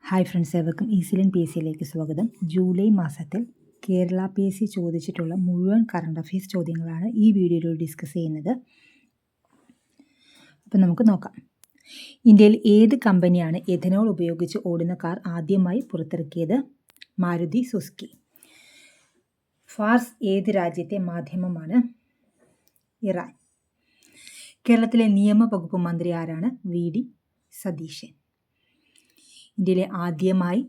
Hi friends, ഏവർക്കും ഈസിലൻ P S സിയിലേക്ക് സ്വാഗതം. ജൂലൈ മാസത്തിൽ കേരള പി എസ് സി ചോദിച്ചിട്ടുള്ള മുഴുവൻ കറണ്ട് അഫയേഴ്സ് ചോദ്യങ്ങളാണ് ഈ വീഡിയോയിൽ ഡിസ്കസ് ചെയ്യുന്നത്. അപ്പം നമുക്ക് നോക്കാം. ഇന്ത്യയിൽ ഏത് കമ്പനിയാണ് എഥനോൾ ഉപയോഗിച്ച് ഓടുന്ന കാർ ആദ്യമായി പുറത്തിറക്കിയത്? മാരുതി സുസുക്കി. ഫാർസ് ഏത് രാജ്യത്തെ മാധ്യമമാണ്? ഇറാൻ. കേരളത്തിലെ നിയമവകുപ്പ് മന്ത്രി ആരാണ്? V D Satheesan. ഇന്ത്യയിലെ ആദ്യമായി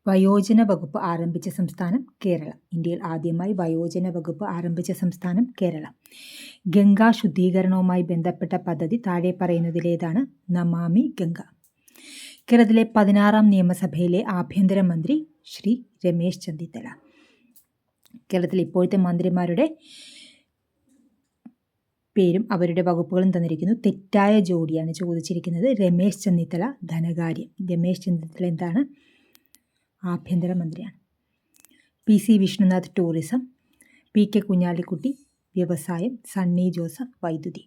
വയോജന വകുപ്പ് ആരംഭിച്ച സംസ്ഥാനം കേരളം. ഇന്ത്യയിൽ ആദ്യമായി വയോജന വകുപ്പ് ആരംഭിച്ച സംസ്ഥാനം കേരളം. ഗംഗാ ശുദ്ധീകരണവുമായി ബന്ധപ്പെട്ട പദ്ധതി താഴെ പറയുന്നതിലേതാണ്? നമാമി ഗംഗ. കേരളത്തിലെ 16ാം നിയമസഭയിലെ ആഭ്യന്തരമന്ത്രി ശ്രീ രമേശ് ചെന്നിത്തല. കേരളത്തിലെ ഇപ്പോഴത്തെ മന്ത്രിമാരുടെ പേരും അവരുടെ വകുപ്പുകളും തന്നിരിക്കുന്നു. തെറ്റായ ജോഡിയാണ് ചോദിച്ചിരിക്കുന്നത്. രമേശ് ചെന്നിത്തല ധനകാര്യം. രമേശ് ചെന്നിത്തല എന്താണ്? ആഭ്യന്തരമന്ത്രിയാണ്. P C Vishnunath tourism. P K Kunhalikutty വ്യവസായം. സണ്ണി ജോസഫ് വൈദ്യുതി.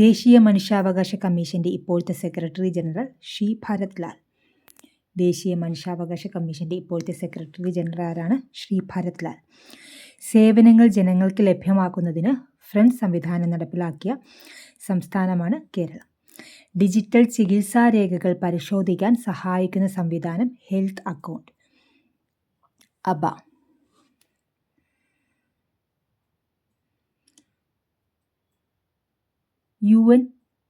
ദേശീയ മനുഷ്യാവകാശ കമ്മീഷൻ്റെ ഇപ്പോഴത്തെ സെക്രട്ടറി ജനറൽ ശ്രീ ഭരത് ലാൽ. ദേശീയ മനുഷ്യാവകാശ കമ്മീഷൻ്റെ ഇപ്പോഴത്തെ സെക്രട്ടറി ജനറൽ ആരാണ്? ശ്രീ ഭരത് ലാൽ. സേവനങ്ങൾ ജനങ്ങൾക്ക് ലഭ്യമാക്കുന്നതിന് ഫ്രണ്ട് സംവിധാനം നടപ്പിലാക്കിയ സംസ്ഥാനമാണ് കേരളം. ഡിജിറ്റൽ ചികിത്സാ രേഖകൾ പരിശോധിക്കാൻ സഹായിക്കുന്ന സംവിധാനം health account. ABHA. UN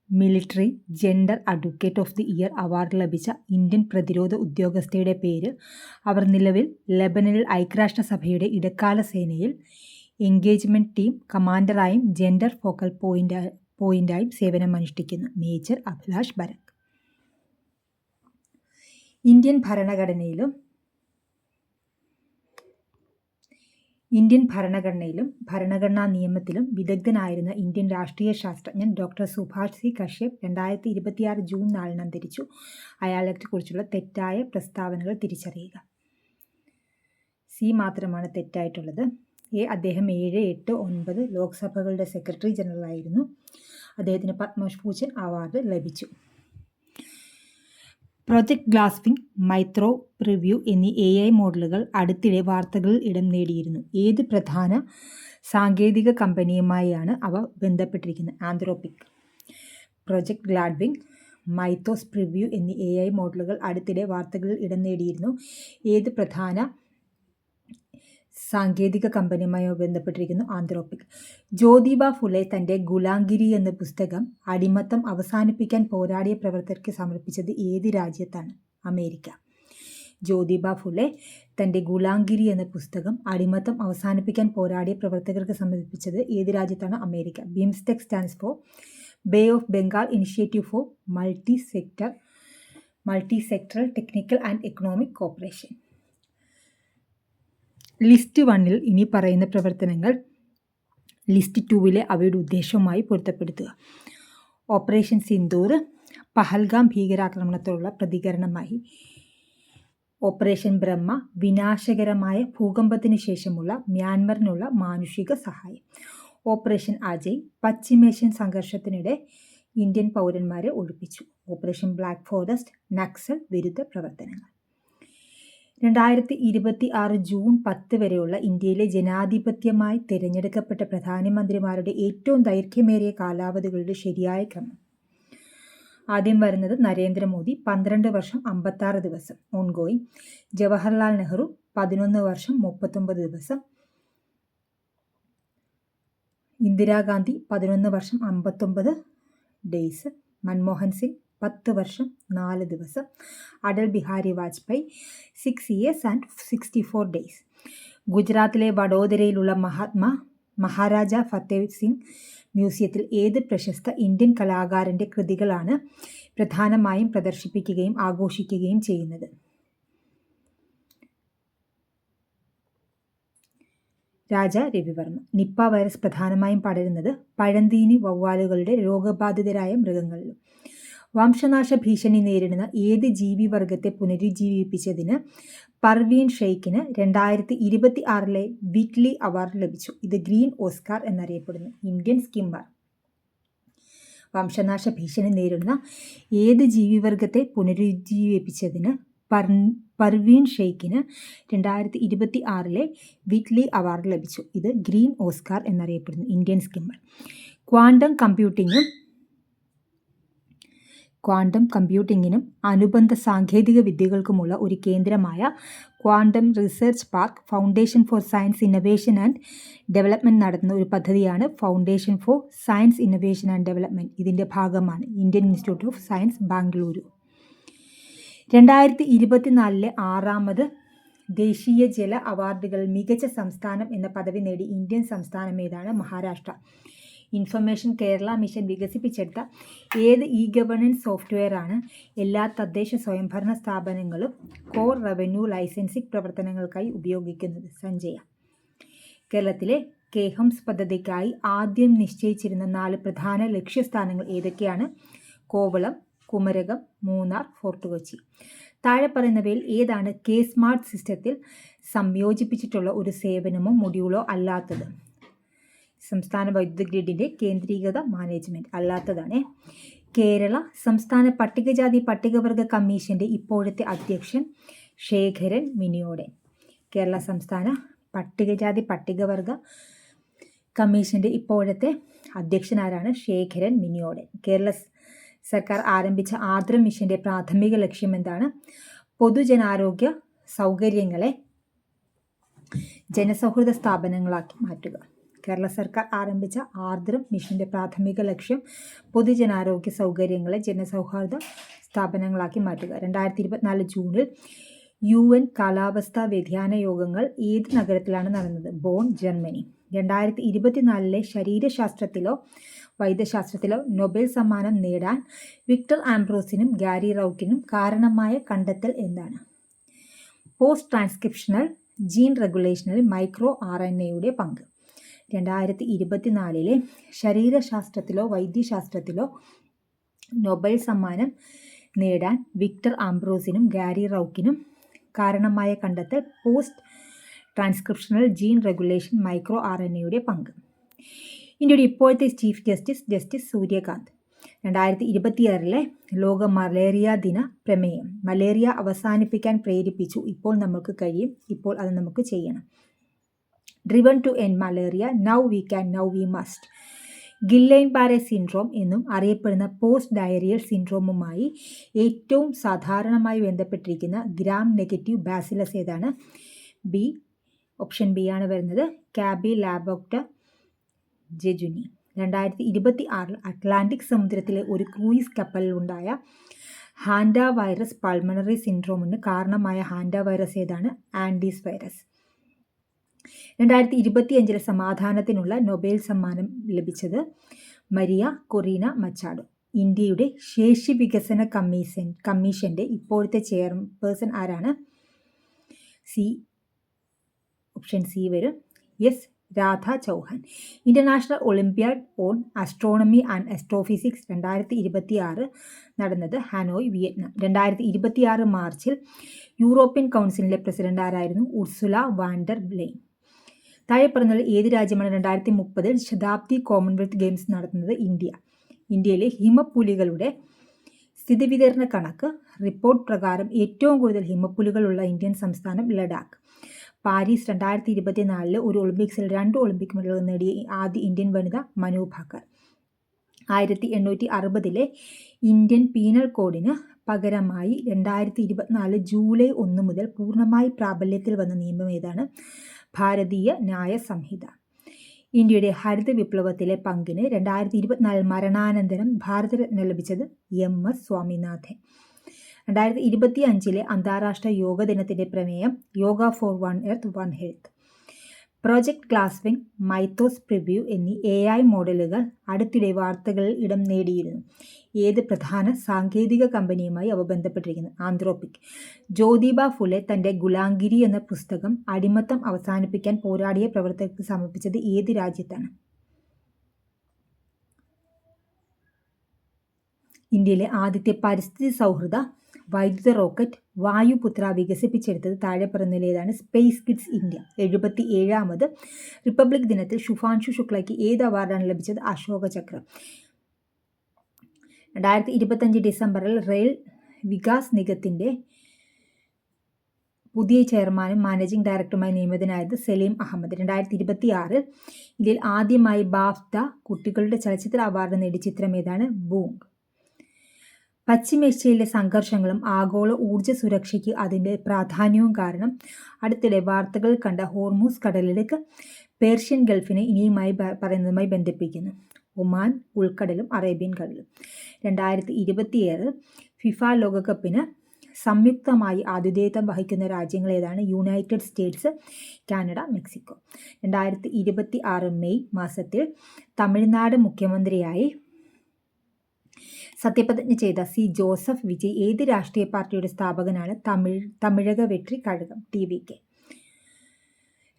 military gender advocate of the year award ലഭിച്ച ഇന്ത്യൻ പ്രതിരോധ ഉദ്യോഗസ്ഥയുടെ പേര്? അവർ നിലവിൽ ലെബനനിൽ ഐക്യരാഷ്ട്രസഭയുടെ ഇടക്കാല സേനയിൽ എൻഗേജ്മെൻറ്റ് ടീം കമാൻഡറായും ജെൻഡർ ഫോക്കൽ പോയിൻ്റായും സേവനമനുഷ്ഠിക്കുന്നു. മേജർ അഭിലാഷ് ബരക്. ഇന്ത്യൻ ഭരണഘടനയിലും ഭരണഘടനാ നിയമത്തിലും വിദഗ്ധനായിരുന്ന ഇന്ത്യൻ രാഷ്ട്രീയ ശാസ്ത്രജ്ഞൻ doctor Subhash C Kashyap 2026 June 4 അന്തരിച്ചു. അയാളെക്കുറിച്ചുള്ള തെറ്റായ പ്രസ്താവനകൾ തിരിച്ചറിയുക. സി മാത്രമാണ് തെറ്റായിട്ടുള്ളത്. അദ്ദേഹം 7, 8, 9 ലോക്സഭകളുടെ സെക്രട്ടറി ജനറൽ ആയിരുന്നു. അദ്ദേഹത്തിന് പത്മഭൂഷൺ അവാർഡ് ലഭിച്ചു. പ്രൊജക്ട് ഗ്ലാസ്വിംഗ്, മൈത്രോ പ്രിവ്യൂ എന്നീ AI മോഡലുകൾ അടുത്തിടെ വാർത്തകളിൽ ഇടം നേടിയിരുന്നു. ഏത് പ്രധാന സാങ്കേതിക കമ്പനിയുമായാണ് അവ ബന്ധപ്പെട്ടിരിക്കുന്നത്? ആന്ത്രോപിക്. പ്രൊജക്ട് ഗ്ലാഡ്വിംഗ്, മൈത്തോസ് പ്രിവ്യൂ എന്നീ AI മോഡലുകൾ അടുത്തിടെ വാർത്തകളിൽ ഇടം നേടിയിരുന്നു. ഏത് പ്രധാന സാങ്കേതിക കമ്പനിയുമായി ബന്ധപ്പെട്ടിരിക്കുന്നു? ആന്ത്രോപിക്. ജ്യോതിബ ഫുലെ തൻ്റെ ഗുലാംഗിരി എന്ന പുസ്തകം അടിമത്തം അവസാനിപ്പിക്കാൻ പോരാടിയ പ്രവർത്തകർക്ക് സമർപ്പിച്ചത് ഏത് രാജ്യത്താണ്? അമേരിക്ക. ജ്യോതിബ ഫുലെ തൻ്റെ ഗുലാംഗിരി എന്ന പുസ്തകം അടിമത്തം അവസാനിപ്പിക്കാൻ പോരാടിയ പ്രവർത്തകർക്ക് സമർപ്പിച്ചത് ഏത് രാജ്യത്താണ്? America. BIMSTEC stands for Bay of Bengal initiative for multi sectoral technical and economic cooperation. List 1-ൽ ഇനി പറയുന്ന പ്രവർത്തനങ്ങൾ ലിസ്റ്റ് 2-ലെ അവയുടെ ഉദ്ദേശവുമായി പൊരുത്തപ്പെടുത്തുക. ഓപ്പറേഷൻ സിന്ദൂർ പഹൽഗാം ഭീകരാക്രമണത്തോടുള്ള പ്രതികരണമായി. ഓപ്പറേഷൻ ബ്രഹ്മ വിനാശകരമായ ഭൂകമ്പത്തിന് ശേഷമുള്ള മ്യാൻമറിനുള്ള മാനുഷിക സഹായം. ഓപ്പറേഷൻ അജയ് പശ്ചിമേഷ്യൻ സംഘർഷത്തിനിടെ ഇന്ത്യൻ പൗരന്മാരെ ഒഴിപ്പിച്ചു. ഓപ്പറേഷൻ ബ്ലാക്ക് ഫോറസ്റ്റ് നക്സൽ വിരുദ്ധ പ്രവർത്തനങ്ങൾ. 2026 ജൂൺ 10 വരെയുള്ള ഇന്ത്യയിലെ ജനാധിപത്യമായി തിരഞ്ഞെടുക്കപ്പെട്ട പ്രധാനമന്ത്രിമാരുടെ ഏറ്റവും ദൈർഘ്യമേറിയ കാലാവധികളുടെ ശരിയായ ക്രമം. ആദ്യം വരുന്നത് നരേന്ദ്രമോദി 12 വർഷം 56 ദിവസം ഓൺഗോയിങ്. ജവഹർലാൽ നെഹ്റു 11 വർഷം 39 ദിവസം. ഇന്ദിരാഗാന്ധി 11 വർഷം 59 ഡേയ്സ്. മൻമോഹൻ സിംഗ് 10 വർഷം 4 ദിവസം. Atal Bihari Vajpayee 6 years and 64 days. ഗുജറാത്തിലെ വഡോദരയിലുള്ള മഹാരാജ ഫത്തേഹ് സിംഗ് മ്യൂസിയത്തിൽ ഏത് പ്രശസ്ത ഇന്ത്യൻ കലാകാരൻ്റെ കൃതികളാണ് പ്രധാനമായും പ്രദർശിപ്പിക്കുകയും ആഘോഷിക്കുകയും ചെയ്യുന്നത്? രാജ രവിവർമ്മ. നിപ്പ വൈറസ് പ്രധാനമായും പടരുന്നത് പഴന്തീനി വവ്വാലുകളുടെ രോഗബാധിതരായ മൃഗങ്ങളിലും. വംശനാശ ഭീഷണി നേരിടുന്ന ഏത് ജീവിവർഗത്തെ പുനരുജ്ജീവിപ്പിച്ചതിന് പർവീൻ ഷെയ്ഖിന് 2026-ലെ വിറ്റ്ലി അവാർഡ് ലഭിച്ചു. ഇത് ഗ്രീൻ ഓസ്കാർ എന്നറിയപ്പെടുന്നു. Indian skimmer. വംശനാശ ഭീഷണി നേരിടുന്ന ഏത് ജീവിവർഗത്തെ പുനരുജ്ജീവിപ്പിച്ചതിന് പർവീൻ ഷെയ്ഖിന് 2026 വിറ്റ്ലി അവാർഡ് ലഭിച്ചു. ഇത് ഗ്രീൻ ഓസ്കാർ എന്നറിയപ്പെടുന്നു. Indian skimmer. ക്വാണ്ടം കമ്പ്യൂട്ടിങ്ങിനും അനുബന്ധ സാങ്കേതിക വിദ്യകൾക്കുമുള്ള ഒരു കേന്ദ്രമായ quantum research park foundation for science innovation and development നടത്തുന്ന ഒരു പദ്ധതിയാണ് foundation for science innovation and development. ഇതിൻ്റെ ഭാഗമാണ് Indian institute of science Bengaluru. 2024 6ാമത് ദേശീയ ജല അവാർഡുകൾ മികച്ച സംസ്ഥാനം എന്ന പദവി നേടി ഇന്ത്യൻ സംസ്ഥാനം ഏതാണ്? മഹാരാഷ്ട്ര. ഇൻഫർമേഷൻ കേരള മിഷൻ വികസിപ്പിച്ചെടുത്ത ഏത് ഗവേണൻസ് സോഫ്റ്റ്വെയറാണ് എല്ലാ തദ്ദേശ സ്വയംഭരണ സ്ഥാപനങ്ങളും കോർ റവന്യൂ ലൈസൻസിംഗ് പ്രവർത്തനങ്ങൾക്കായി ഉപയോഗിക്കുന്നത്? സഞ്ജയ. കേരളത്തിലെ കെഹംസ് പദ്ധതിക്കായി ആദ്യം നിശ്ചയിച്ചിരുന്ന 4 പ്രധാന ലക്ഷ്യസ്ഥാനങ്ങൾ ഏതൊക്കെയാണ്? കോവളം, കുമരകം, മൂന്നാർ, ഫോർട്ട് കൊച്ചി. താഴെ പറയുന്നവയിൽ ഏതാണ് കെ സ്മാർട്ട് സിസ്റ്റത്തിൽ സംയോജിപ്പിച്ചിട്ടുള്ള ഒരു സേവനമോ മൊഡ്യൂളോ അല്ലാത്തത്? സംസ്ഥാന വൈദ്യുത ഗ്രിഡിൻ്റെ കേന്ദ്രീകൃത മാനേജ്മെൻറ്റ് അല്ലാത്തതാണ്. കേരള സംസ്ഥാന പട്ടികജാതി പട്ടികവർഗ കമ്മീഷൻ്റെ ഇപ്പോഴത്തെ അധ്യക്ഷൻ ശേഖരൻ മിനിയോടൻ. കേരള സംസ്ഥാന പട്ടികജാതി പട്ടികവർഗ കമ്മീഷൻ്റെ ഇപ്പോഴത്തെ അധ്യക്ഷനാരാണ്? ശേഖരൻ മിനിയോടൻ. കേരള സർക്കാർ ആരംഭിച്ച ആർദ്രം മിഷൻ്റെ പ്രാഥമിക ലക്ഷ്യം എന്താണ്? പൊതുജനാരോഗ്യ സൗകര്യങ്ങളെ ജനസൗഹൃദ സ്ഥാപനങ്ങളാക്കി മാറ്റുക. കേരള സർക്കാർ ആരംഭിച്ച ആർദ്രം മിഷൻ്റെ പ്രാഥമിക ലക്ഷ്യം പൊതുജനാരോഗ്യ സൗകര്യങ്ങളെ ജനസൗഹാർദ്ദ സ്ഥാപനങ്ങളാക്കി മാറ്റുക. 2024 ജൂണിൽ UN കാലാവസ്ഥാ വ്യതിയാന യോഗങ്ങൾ ഏത് നഗരത്തിലാണ് നടന്നത്? Bonn, Germany. 2024 ശരീരശാസ്ത്രത്തിലോ വൈദ്യശാസ്ത്രത്തിലോ നൊബേൽ സമ്മാനം നേടാൻ വിക്ടർ ആംബ്രോസിനും ഗാരി റൗക്കിനും കാരണമായ കണ്ടെത്തൽ എന്താണ്? പോസ്റ്റ് ട്രാൻസ്ക്രിപ്ഷണൽ ജീൻ റെഗുലേഷനിൽ മൈക്രോ RNAയുടെ പങ്ക്. 2024 ശരീരശാസ്ത്രത്തിലോ വൈദ്യശാസ്ത്രത്തിലോ നൊബേൽ സമ്മാനം നേടാൻ വിക്ടർ ആംബ്രോസിനും ഗാരി റൗക്കിനും കാരണമായ കണ്ടെത്തൽ post transcriptional gene regulation micro RNAയുടെ പങ്ക്. ഇന്ത്യയുടെ ഇപ്പോഴത്തെ ചീഫ് ജസ്റ്റിസ് സൂര്യകാന്ത്. 2026 ലോക മലേറിയ ദിന പ്രമേയം. മലേറിയ അവസാനിപ്പിക്കാൻ പ്രേരിപ്പിച്ചു. ഇപ്പോൾ നമുക്ക് കഴിയും. ഇപ്പോൾ അത് നമുക്ക് ചെയ്യണം. Driven to end malaria. Now we can, now we must. Guillain Barre syndrome എന്നും അറിയപ്പെടുന്ന പോസ്റ്റ് ഡയറിയൽ സിൻഡ്രോമുമായി ഏറ്റവും സാധാരണമായി ബന്ധപ്പെട്ടിരിക്കുന്ന ഗ്രാം നെഗറ്റീവ് ബാസിലസ് ഏതാണ്? ബി. ഓപ്ഷൻ ബി ആണ് വരുന്നത്. Campylobacter jejuni. 2026 അറ്റ്ലാന്റിക് സമുദ്രത്തിലെ ഒരു ക്രൂയിസ് കപ്പലിലുണ്ടായ ഹാൻഡ വൈറസ് പൾമണറി സിൻഡ്രോമിന് കാരണമായ ഹാൻഡ വൈറസ് ഏതാണ്? Andes virus. 2025 സമാധാനത്തിനുള്ള നൊബേൽ സമ്മാനം ലഭിച്ചത് മരിയ കൊറീന മച്ചാഡോ. ഇന്ത്യയുടെ ശേഷി വികസന കമ്മീഷൻ്റെ ഇപ്പോഴത്തെ ചെയർപേഴ്സൺ ആരാണ്? ഓപ്ഷൻ സി വരും. S Radha Chauhan. International olympiad on astronomy and astrophysics 2026 നടന്നത് ഹാനോയ്, വിയറ്റ്നാം. 2026 മാർച്ചിൽ യൂറോപ്യൻ കൗൺസിലിൻ്റെ പ്രസിഡന്റ് ആരായിരുന്നു? Ursula von der Leyen. താഴെ പറഞ്ഞത് ഏത് രാജ്യമാണ് 2030 ശതാബ്ദി കോമൺവെൽത്ത് ഗെയിംസ് നടത്തുന്നത്? ഇന്ത്യ. ഇന്ത്യയിലെ ഹിമപ്പുലികളുടെ സ്ഥിതിവിവര കണക്ക് റിപ്പോർട്ട് പ്രകാരം ഏറ്റവും കൂടുതൽ ഹിമപ്പുലികളുള്ള ഇന്ത്യൻ സംസ്ഥാനം ലഡാക്ക്. പാരീസ് 2024 ഒരു ഒളിമ്പിക്സിൽ 2 ഒളിമ്പിക് മെഡലുകൾ നേടിയ ആദ്യ ഇന്ത്യൻ വനിത മനു ഭാക്കർ. 1860 ഇന്ത്യൻ പീനൽ കോഡിന് പകരമായി 2024 ജൂലൈ 1 മുതൽ പൂർണ്ണമായി പ്രാബല്യത്തിൽ വന്ന നിയമം ഏതാണ്? ഭാരതീയ ന്യായ സംഹിത. ഇന്ത്യയുടെ ഹരിത വിപ്ലവത്തിലെ പങ്കിന് 2024 മരണാനന്തരം ഭാരതരത്ന ലഭിച്ചത് MS സ്വാമിനാഥൻ. 2025 അന്താരാഷ്ട്ര യോഗ ദിനത്തിൻ്റെ പ്രമേയം yoga for one earth one health. Project Glasswing, Mythos preview എന്നീ AI മോഡലുകൾ അടുത്തിടെ വാർത്തകളിൽ ഇടം നേടിയിരുന്നു. ഏത് പ്രധാന സാങ്കേതിക കമ്പനിയുമായി അവ ബന്ധപ്പെട്ടിരിക്കുന്നു? ആന്ത്രോപിക്. ജ്യോതിബ ഫുലെ തൻ്റെ ഗുലാംഗിരി എന്ന പുസ്തകം അടിമത്തം അവസാനിപ്പിക്കാൻ പോരാടിയ പ്രവർത്തകർക്ക് സമർപ്പിച്ചത് ഏത് രാജ്യത്താണ്? ഇന്ത്യയിലെ ആദ്യത്തെ പരിസ്ഥിതി സൗഹൃദ വൈദ്യുത റോക്കറ്റ് വായുപുത്ര വികസിപ്പിച്ചെടുത്തത് താഴെ പറയുന്നതിലേതാണ്? Space Kidz India. 77ാമത് റിപ്പബ്ലിക് ദിനത്തിൽ ശുഭാൻഷു ശുക്ലയ്ക്ക് ഏത് അവാർഡാണ് ലഭിച്ചത്? അശോക ചക്രം. 2025 ഡിസംബറിൽ റെയിൽ വികാസ് നിഗത്തിൻ്റെ പുതിയ ചെയർമാനും മാനേജിംഗ് ഡയറക്ടറുമായി നിയമിതനായത് സലീം അഹമ്മദ്. 2026 ഇന്ത്യയിൽ ആദ്യമായി ബാഫ്ത കുട്ടികളുടെ ചലച്ചിത്ര അവാർഡ് നേടിയ ചിത്രം ഏതാണ്? ബൂങ്. പശ്ചിമേഷ്യയിലെ സംഘർഷങ്ങളും ആഗോള ഊർജ്ജ സുരക്ഷയ്ക്ക് അതിൻ്റെ പ്രാധാന്യവും കാരണം അടുത്തിടെ വാർത്തകൾ കണ്ട ഹോർമൂസ് കടലിടുക്ക് പേർഷ്യൻ ഗൾഫിനെ ഇനിയുമായി പറയുന്നതുമായി ബന്ധിപ്പിക്കുന്നു. ഒമാൻ ഉൾക്കടലും അറേബ്യൻ കടലും. 2027 ഫിഫ ലോകകപ്പിന് സംയുക്തമായി ആതിഥേയത്വം വഹിക്കുന്ന രാജ്യങ്ങൾ ഏതാണ്? United States, Canada, Mexico. 2026 May മാസത്തിൽ തമിഴ്നാട് മുഖ്യമന്ത്രിയായി സത്യപ്രതിജ്ഞ ചെയ്ത സി ജോസഫ് വിജയ് ഏത് രാഷ്ട്രീയ പാർട്ടിയുടെ സ്ഥാപകനാണ്? തമിഴക വെട്രി കഴകം, TVK.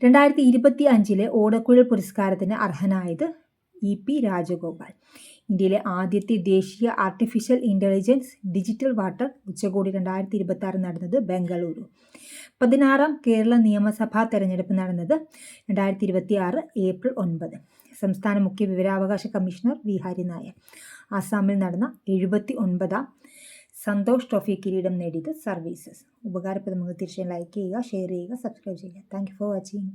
2025 ഓടക്കുഴൽ പുരസ്കാരത്തിന് അർഹനായത് EP രാജഗോപാൽ. ഇന്ത്യയിലെ ആദ്യത്തെ ദേശീയ ആർട്ടിഫിഷ്യൽ ഇൻ്റലിജൻസ് ഡിജിറ്റൽ വാട്ടർ ഉച്ചകോടി 2026 നടന്നത് ബംഗളൂരു. 16ാം കേരള നിയമസഭാ തെരഞ്ഞെടുപ്പ് നടന്നത് 2026 ഏപ്രിൽ 9. സംസ്ഥാന മുഖ്യ വിവരാവകാശ കമ്മീഷണർ വി ഹരിനായർ. ആസാമിൽ നടന്ന 79ാം സന്തോഷ് ട്രോഫി കിരീടം നേടിയത് സർവീസസ്. ഉപകാരപ്രദമായ തീർച്ചയായും ലൈക്ക് ചെയ്യുക, ഷെയർ ചെയ്യുക, സബ്സ്ക്രൈബ് ചെയ്യുക. Thank you for watching.